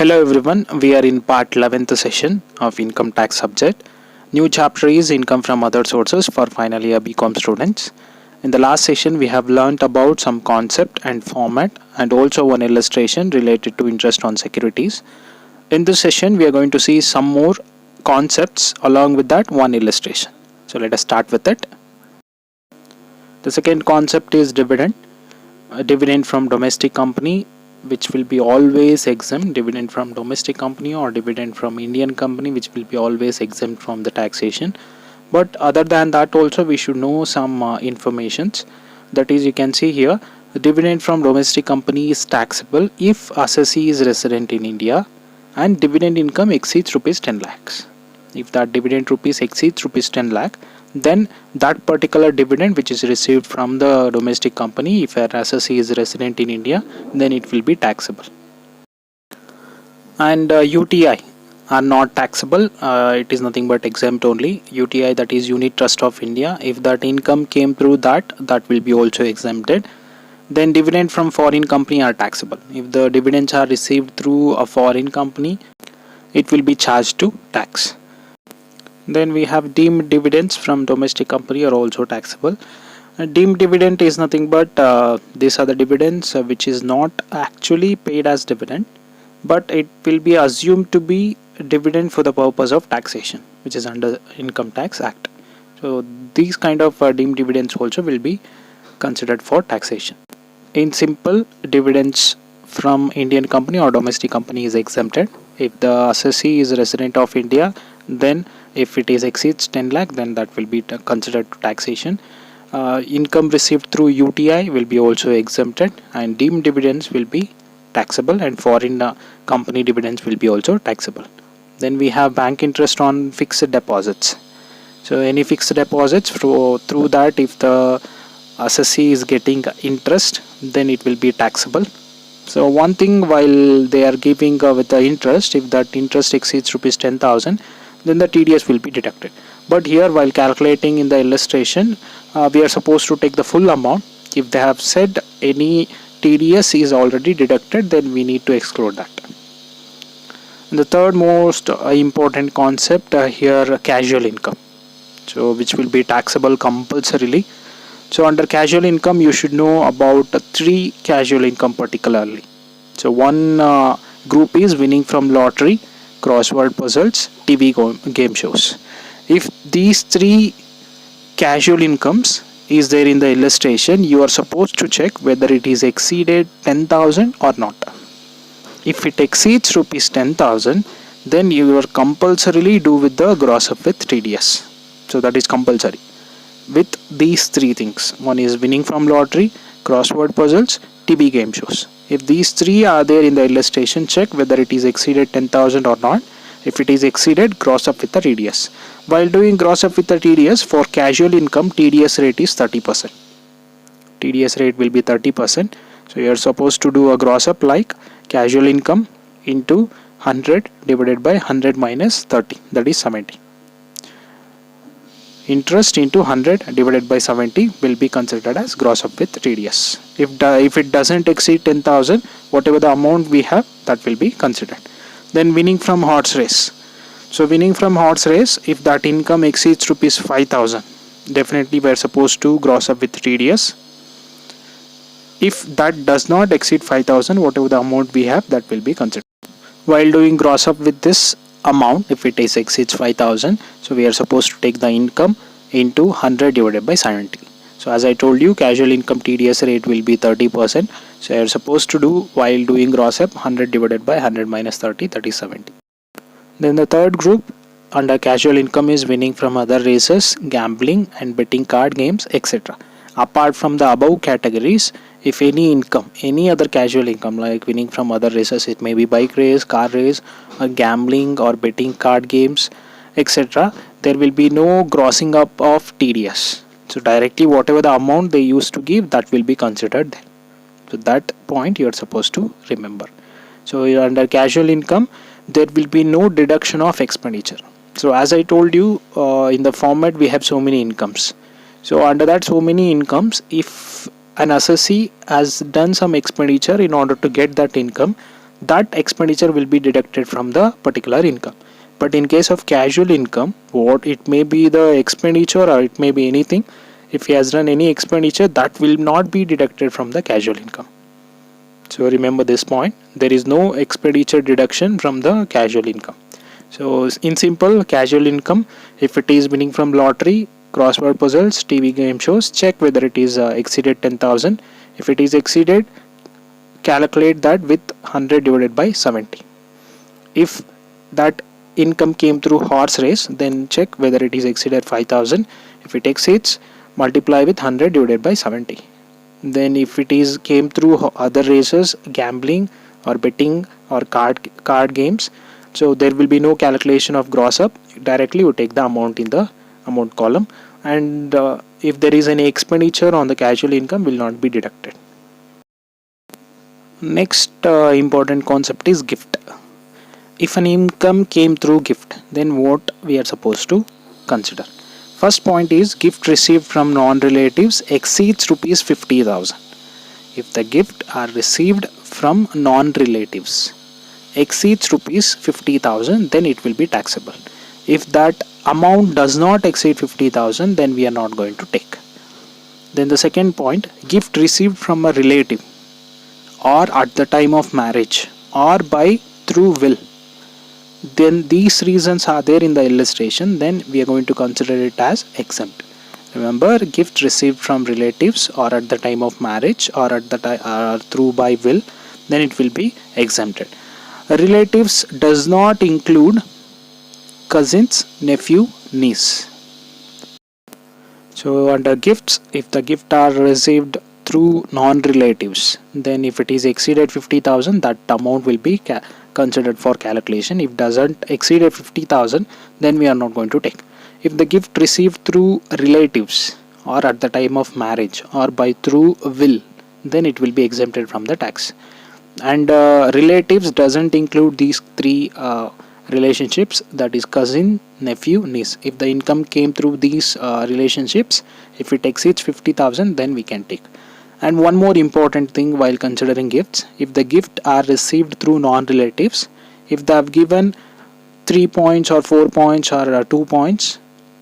Hello everyone, we are in part 11th session of income tax subject. New chapter is income from other sources for final year BCom students. In the last session we have learnt about some concept and format and also one illustration related to interest on securities. In this session we are going to see some more concepts along with that one illustration. So let us start with it. The second concept is dividend. A dividend from domestic company which will be always exempt, dividend from domestic company or dividend from Indian company which will be always exempt from the taxation. But other than that also we should know some informations. That is, you can see here the dividend from domestic company is taxable if assessee is resident in India and dividend income exceeds rupees 10 lakhs. If that dividend rupees exceeds rupees 10 lakh, then that particular dividend which is received from the domestic company, if an assessee is resident in India, then it will be taxable. And UTI are not taxable. It is nothing but exempt only. UTI, that is Unit Trust of India, if that income came through that will be also exempted. Then dividend from foreign company are taxable. If the dividends are received through a foreign company, it will be charged to tax. Then we have deemed dividends from domestic company are also taxable. Deemed dividend is nothing but these are the dividends which is not actually paid as dividend, but it will be assumed to be dividend for the purpose of taxation, which is under Income Tax Act. So these kind of deemed dividends also will be considered for taxation. In simple, dividends from Indian company or domestic company is exempted. If the assessee is a resident of India, then if it is exceeds 10 lakh, then that will be considered to taxation. Income received through UTI will be also exempted, and deemed dividends will be taxable, and foreign company dividends will be also taxable. Then we have bank interest on fixed deposits. So any fixed deposits through that, if the assessee is getting interest, then it will be taxable. So one thing, while they are giving with the interest, if that interest exceeds rupees 10,000, then the TDS will be deducted. But here, while calculating in the illustration, we are supposed to take the full amount. If they have said any TDS is already deducted, then we need to exclude that. And the third most important concept here, casual income, so which will be taxable compulsorily. So under casual income, you should know about three casual income particularly. So one group is winning from lottery, crossword puzzles, TV game shows. If these three casual incomes is there in the illustration, you are supposed to check whether it is exceeded 10,000 or not. If it exceeds rupees 10,000, then you are compulsorily do with the gross up with TDS. So that is compulsory with these three things. One is winning from lottery, crossword puzzles, TV game shows. If these three are there in the illustration, check whether it is exceeded 10,000 or not. If it is exceeded, gross up with the TDS. While doing gross up with the TDS, for casual income, TDS rate is 30%. TDS rate will be 30%. So you are supposed to do a gross up like casual income into 100 divided by 100 minus 30, that is 70. Interest into 100 divided by 70 will be considered as gross up with TDS. If it doesn't exceed 10,000, whatever the amount we have, that will be considered. Then winning from horse race. So winning from horse race, if that income exceeds rupees 5,000, definitely we are supposed to gross up with TDS. If that does not exceed 5,000, whatever the amount we have, that will be considered. While doing gross up with this amount, if it is exceeds 5,000, so we are supposed to take the income into 100 divided by 70. So as I told you, casual income TDS rate will be 30%. So you are supposed to do, while doing gross up, 100 divided by 100 minus 30, that is 70. Then the third group under casual income is winning from other races, gambling and betting card games, etc. Apart from the above categories, if any income, any other casual income like winning from other races, it may be bike race, car race, or gambling or betting card games, etc., there will be no grossing up of TDS. So directly whatever the amount they used to give, that will be considered then. So that point you are supposed to remember. So under casual income, there will be no deduction of expenditure. So as I told you, in the format we have so many incomes. So under that so many incomes, if an assessee has done some expenditure in order to get that income, that expenditure will be deducted from the particular income. But in case of casual income, what it may be the expenditure or it may be anything, if he has done any expenditure, that will not be deducted from the casual income. So remember this point, there is no expenditure deduction from the casual income. So in simple, casual income, if it is winning from lottery, crossword puzzles, TV game shows, check whether it is exceeded 10,000. If it is exceeded, calculate that with 100 divided by 70. If that income came through horse race, then check whether it is exceeded 5,000. If it exceeds, multiply with 100 divided by 70. Then if it is came through other races, gambling or betting or card games, so there will be no calculation of gross up. Directly you take the amount in the amount column, and if there is any expenditure on the casual income, will not be deducted. Next important concept is gift. If an income came through gift, then what we are supposed to consider? First point is, gift received from non-relatives exceeds rupees 50,000. If the gift are received from non-relatives exceeds rupees 50,000, then it will be taxable. If that amount does not exceed 50,000, then we are not going to take. Then the second point, gift received from a relative or at the time of marriage or by through will, then these reasons are there in the illustration, then we are going to consider it as exempt. Remember, gift received from relatives or at the time of marriage or at the time through by will, then it will be exempted. Relatives does not include cousins, nephew, niece. So under gifts, if the gift are received through non-relatives, then if it is exceeded 50,000, that amount will be considered for calculation. If doesn't exceed 50,000, then we are not going to take. If the gift received through relatives or at the time of marriage or by through will, then it will be exempted from the tax. And relatives doesn't include these three relationships, that is cousin, nephew, niece. If the income came through these relationships, if it exceeds 50,000, then we can take. And one more important thing while considering gifts, if the gift are received through non-relatives, if they have given 3 points or 4 points or 2 points,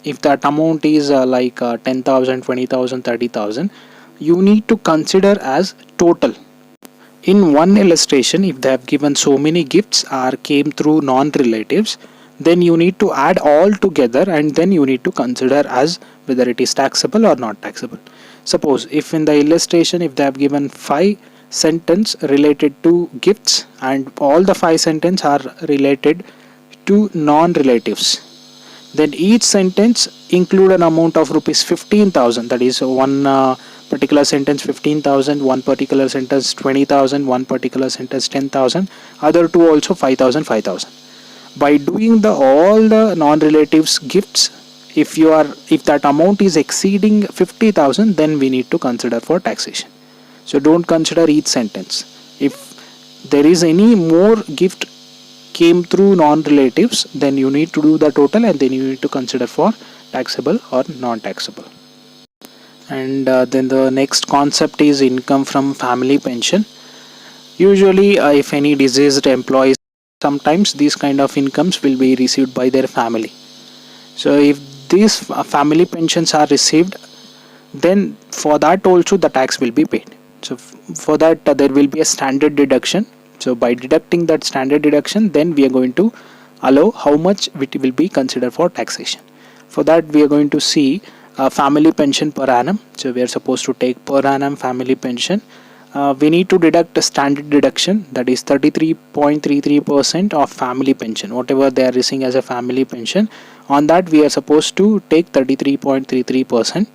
if that amount is 10,000, 20,000, 30,000, you need to consider as total. In one illustration, if they have given so many gifts or came through non-relatives, then you need to add all together and then you need to consider as whether it is taxable or not taxable. Suppose if in the illustration, if they have given 5 sentences related to gifts and all the 5 sentences are related to non-relatives, then each sentence include an amount of rupees 15,000, that is one particular sentence 15,000, one particular sentence 20,000, one particular sentence 10,000, other two also 5,000, 5,000. By doing all the non-relatives gifts, if that amount is exceeding 50,000, then we need to consider for taxation. So don't consider each sentence. If there is any more gift came through non-relatives, then you need to do the total and then you need to consider for taxable or non-taxable. And then the next concept is income from family pension. Usually if any deceased employees, sometimes these kind of incomes will be received by their family. So if these family pensions are received, then for that also the tax will be paid. So for that there will be a standard deduction. So by deducting that standard deduction, then we are going to allow how much it will be considered for taxation. For that we are going to see family pension per annum. So we are supposed to take per annum family pension. We need to deduct a standard deduction, that is 33.33% of family pension, whatever they are receiving as a family pension. On that we are supposed to take 33.33%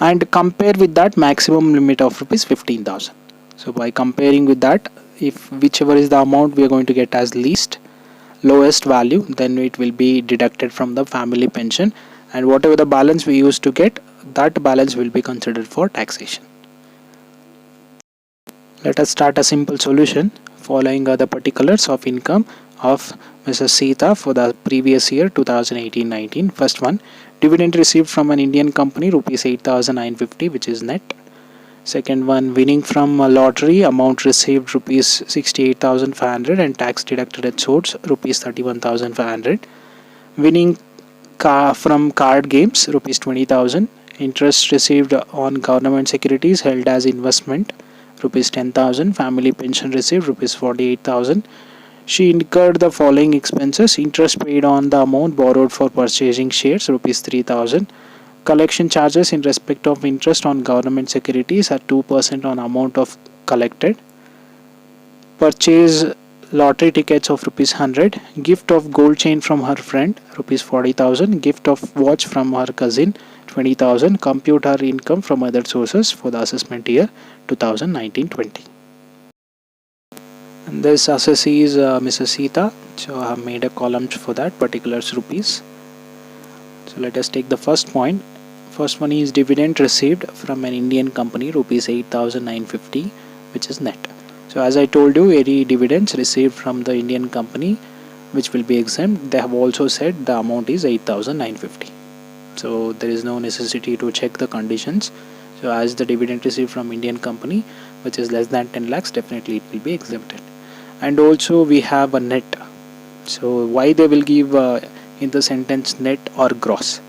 and compare with that maximum limit of rupees 15,000. So by comparing with that, if whichever is the amount we are going to get as lowest value, then it will be deducted from the family pension, and whatever the balance we used to get, that balance will be considered for taxation. Let us start a simple solution following the particulars of income of Mrs. Sita for the previous year 2018-19. First one, dividend received from an Indian company rupees 8,950, which is net. Second one, winning from a lottery, amount received rupees 68,500 and tax deducted at source rupees 31,500. Winning from card games rupees 20,000. Interest received on government securities held as investment rupees 10,000. Family pension received rupees 48,000. She incurred the following expenses: interest paid on the amount borrowed for purchasing shares rupees 3,000. Collection charges in respect of interest on government securities are 2% on amount of collected. Purchase lottery tickets of rupees 100. Gift of gold chain from her friend rupees 40,000. Gift of watch from her cousin 20,000. Compute her income from other sources for the assessment year 2019-20. And this assessee is Mrs. Sita, so I have made a column for that, particulars rupees. So let us take the first point. First one is dividend received from an Indian company rupees 8,950, which is net. So as I told you, any dividends received from the Indian company which will be exempt, they have also said the amount is 8,950. So there is no necessity to check the conditions. So as the dividend received from Indian company which is less than 10 lakhs, definitely it will be exempted. And also we have a net. So why they will give in the sentence net or gross?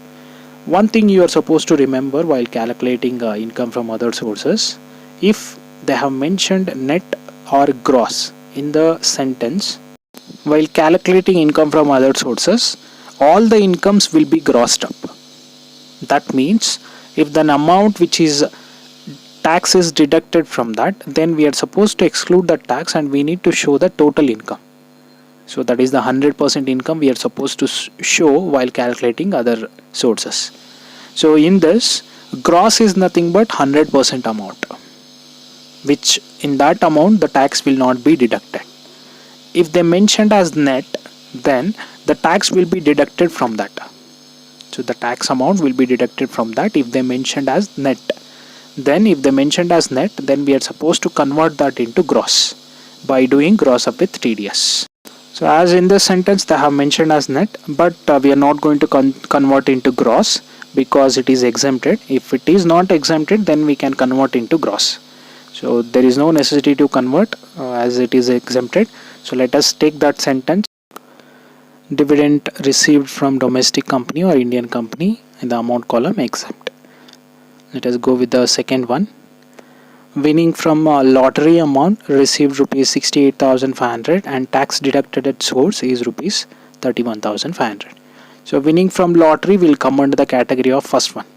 One thing you are supposed to remember while calculating income from other sources, if they have mentioned net or gross in the sentence, while calculating income from other sources, all the incomes will be grossed up. That means if the amount which is tax is deducted from that, then we are supposed to exclude the tax and we need to show the total income. So that is the 100% income we are supposed to show while calculating other sources. So in this, gross is nothing but 100% amount, which in that amount the tax will not be deducted. If they mentioned as net, then the tax will be deducted from that. So the tax amount will be deducted from that if they mentioned as net. Then if they mentioned as net, then we are supposed to convert that into gross by doing gross up with TDS. So as in this sentence they have mentioned as net, but we are not going to convert into gross because it is exempted. If it is not exempted, then we can convert into gross. So there is no necessity to convert as it is exempted. So let us take that sentence. Dividend received from domestic company or Indian company in the amount column exempt. Let us go with the second one. Winning from a lottery, amount received rupees 68,500 and tax deducted at source is rupees 31,500. So winning from lottery will come under the category of first one.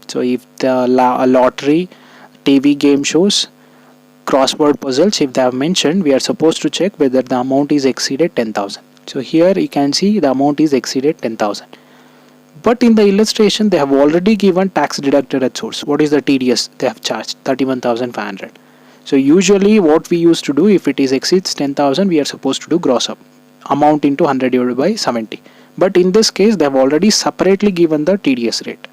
So if the lottery, TV game shows, crossword puzzles, if they have mentioned, we are supposed to check whether the amount is exceeded 10,000. So here you can see the amount is exceeded 10,000. But in the illustration they have already given tax deducted at source. What is the TDS they have charged? 31,500. So usually what we used to do, if it is exceeds 10,000, we are supposed to do gross up amount into 100 divided by 70. But in this case they have already separately given the TDS rate,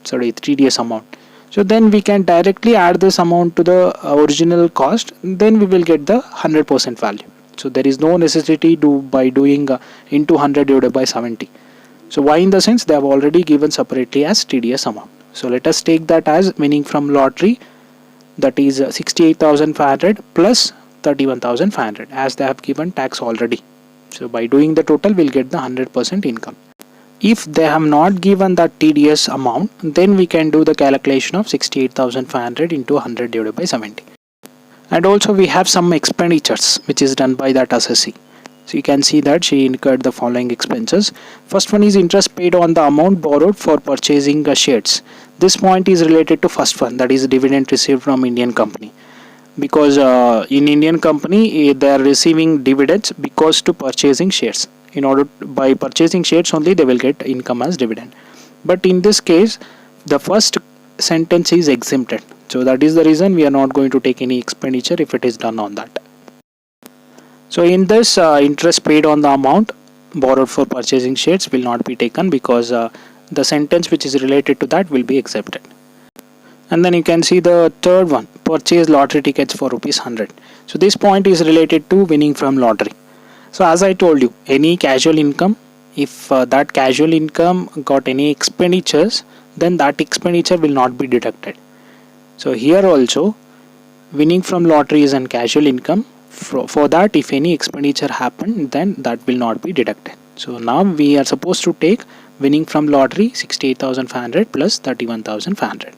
sorry, TDS amount. So then we can directly add this amount to the original cost, then we will get the 100% value. So there is no necessity by doing into 100 divided by 70. So why? In the sense they have already given separately as TDS amount. So let us take that as winning from lottery, that is 68,500 plus 31,500, as they have given tax already. So by doing the total we'll get the 100% income. If they have not given that TDS amount, then we can do the calculation of 68,500 into 100 divided by 70. And also we have some expenditures which is done by that assessee. So you can see that she incurred the following expenses. First one is interest paid on the amount borrowed for purchasing shares. This point is related to first one, that is dividend received from Indian company. Because in Indian company they are receiving dividends because to purchasing shares. In order by purchasing shares only they will get income as dividend. But in this case the first sentence is exempted. So that is the reason we are not going to take any expenditure if it is done on that. So in this interest paid on the amount borrowed for purchasing shares will not be taken because the sentence which is related to that will be exempted. And then you can see the third one, purchase lottery tickets for rupees 100. So this point is related to winning from lottery. So as I told you, any casual income, if that casual income got any expenditures, then that expenditure will not be deducted. So here also Winning from lottery is an casual income. For that, if any expenditure happened, then that will not be deducted. So now we are supposed to take winning from lottery 68,500 plus 31,500.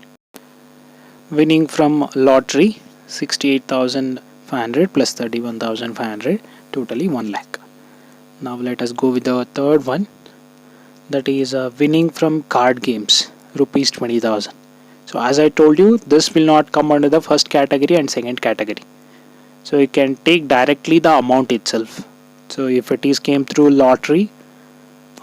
Winning from lottery 68,500 plus 31,500, totally 1 lakh. Now let us go with the third one, that is winning from card games, rupees 20,000. So as I told you, this will not come under the first category and second category. So you can take directly the amount itself. So if it is came through lottery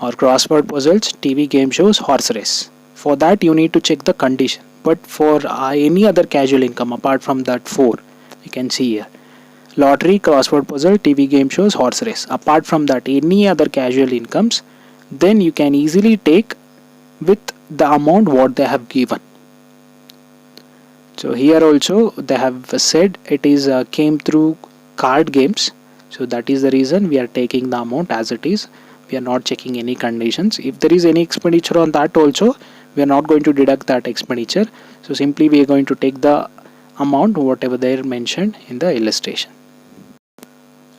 or crossword puzzles, TV game shows, horse race, for that you need to check the condition. But for any other casual income apart from that 4, you can see here, lottery, crossword puzzle, TV game shows, horse race, apart from that any other casual incomes, then you can easily take with the amount what they have given. So here also they have said it is came through card games, so that is the reason we are taking the amount as it is. We are not checking any conditions. If there is any expenditure on that also, we are not going to deduct that expenditure. So simply we are going to take the amount whatever they are mentioned in the illustration.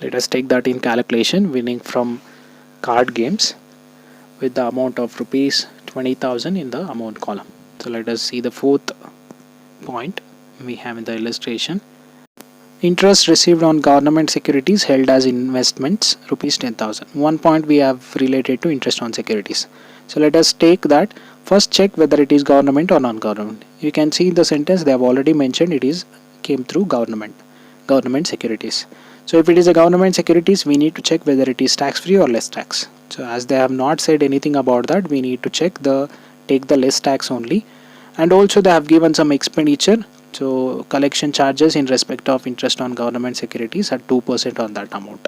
Let us take that in calculation. Winning from card games with the amount of rupees 20,000 in the amount column. So let us see the fourth point we have in the illustration. Interest received on government securities held as investments, rupees 10,000. One point we have related to interest on securities. So let us take that. First check whether it is government or non-government. You can see in the sentence they have already mentioned it is came through government securities. So if it is a government securities, we need to check whether it is tax free or less tax. So as they have not said anything about that, we need to check take the less tax only. And also they have given some expenditure, so collection charges in respect of interest on government securities at 2% on that amount.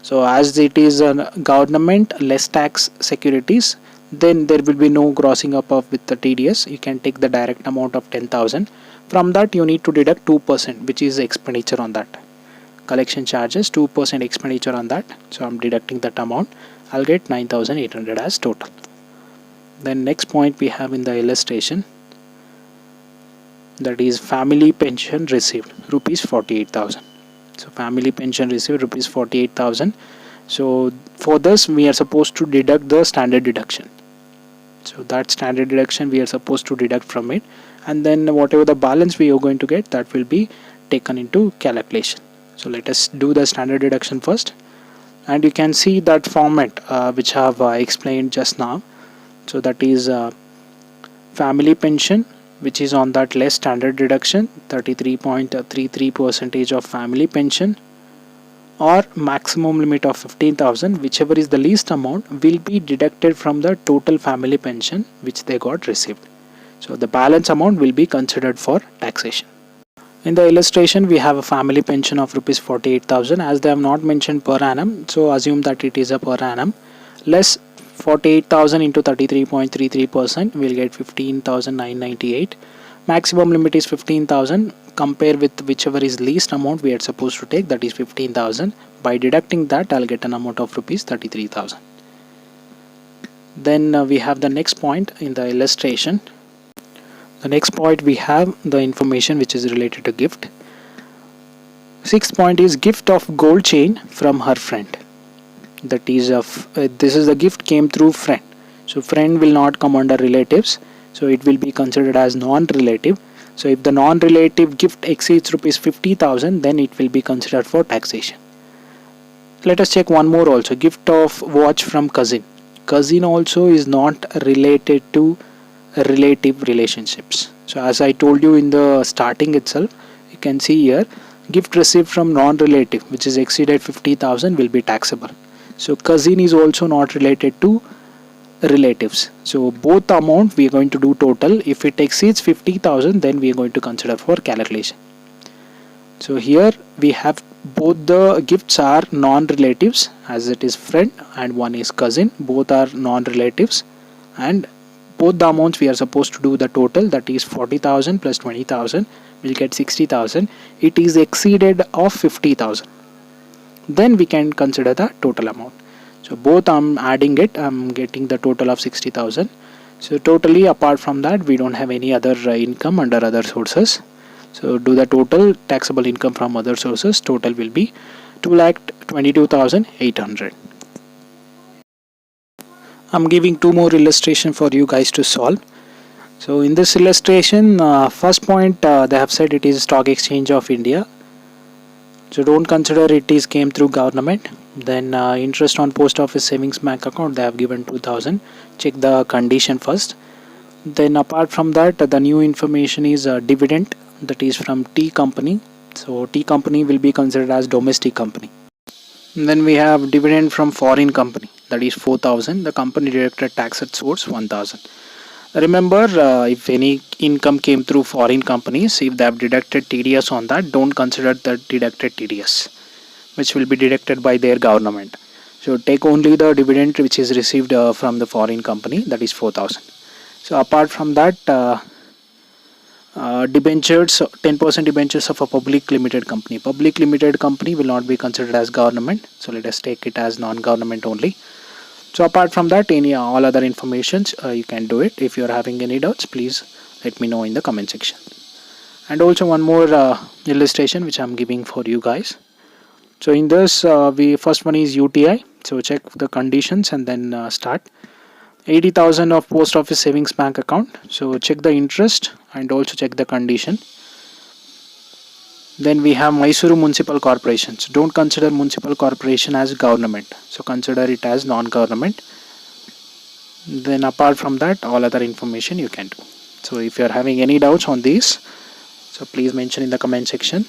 So as it is a government less tax securities, then there will be no grossing up of with the TDS. You can take the direct amount of 10,000. From that you need to deduct 2%, which is expenditure on that. Collection charges 2% expenditure on that. So I'm deducting that amount. I'll get 9,800 as total. Then next point we have in the illustration, that is family pension received, rupees 48,000. So family pension received, rupees 48,000. So for this we are supposed to deduct the standard deduction. So that standard deduction we are supposed to deduct from it, and then whatever the balance we are going to get, that will be taken into calculation. So let us do the standard deduction first, and you can see that format which I have explained just now. So that is family pension, which is on that less standard deduction, 33.33% of family pension, or maximum limit of 15,000, whichever is the least amount, will be deducted from the total family pension which they got received. So the balance amount will be considered for taxation. In the illustration we have a family pension of rupees 48,000. As they have not mentioned per annum, so assume that it is a per annum. Less 48,000 into 33.33%, we'll get 15,998. Maximum limit is 15,000. Compare with whichever is least amount we are supposed to take, that is 15,000. By deducting that, I'll get an amount of rupees 33,000. Then we have the next point in the illustration. The next point we have the information which is related to gift. Sixth point is gift of gold chain from her friend. That is this is the gift came through friend. So friend will not come under relatives, so it will be considered as non-relative. So if the non-relative gift exceeds rupees 50,000, then it will be considered for taxation. Let us check one more also. Gift of watch from cousin. Cousin also is not related to relative relationships. So as I told you in the starting itself, you can see here, gift received from non-relative which is exceeded 50,000 will be taxable. So cousin is also not related to relatives. So both amount we are going to do total. If it exceeds 50,000, then we are going to consider for calculation. So here we have both the gifts are non-relatives, as it is friend and one is cousin. Both are non-relatives, and both the amounts we are supposed to do the total, that is 40,000 plus 20,000 will get 60,000. It is exceeded of 50,000. Then we can consider the total amount. So both I'm adding it, I'm getting the total of 60,000. So totally apart from that we don't have any other income under other sources. So do the total taxable income from other sources. Total will be 2,22,800. I'm giving two more illustration for you guys to solve. So in this illustration, first point, they have said it is Stock Exchange of India. So don't consider it is came through government. Then interest on post office savings bank account, they have given 2,000. Check the condition first. Then apart from that, the new information is dividend, that is from T company. So T company will be considered as domestic company. Then we have dividend from foreign company, that is 4,000. The company deducted tax at source 1,000. Remember, if any income came through foreign companies, if they have deducted TDS on that, don't consider the deducted TDS, which will be deducted by their government. So take only the dividend which is received from the foreign company, that is 4,000. So apart from that, debentures, 10% debentures of a public limited company. Public limited company will not be considered as government. So let us take it as non-government only. So apart from that, any all other informations you can do it. If you are having any doubts, please let me know in the comment section. And also one more illustration which I'm giving for you guys. So in this, we first one is UTI. So check the conditions and then start. 80,000 of post office savings bank account. So check the interest and also check the condition. Then we have Mysuru Municipal Corporations. Don't consider municipal corporation as government. So consider it as non-government. Then apart from that, all other information you can do. So if you are having any doubts on these, so please mention in the comment section.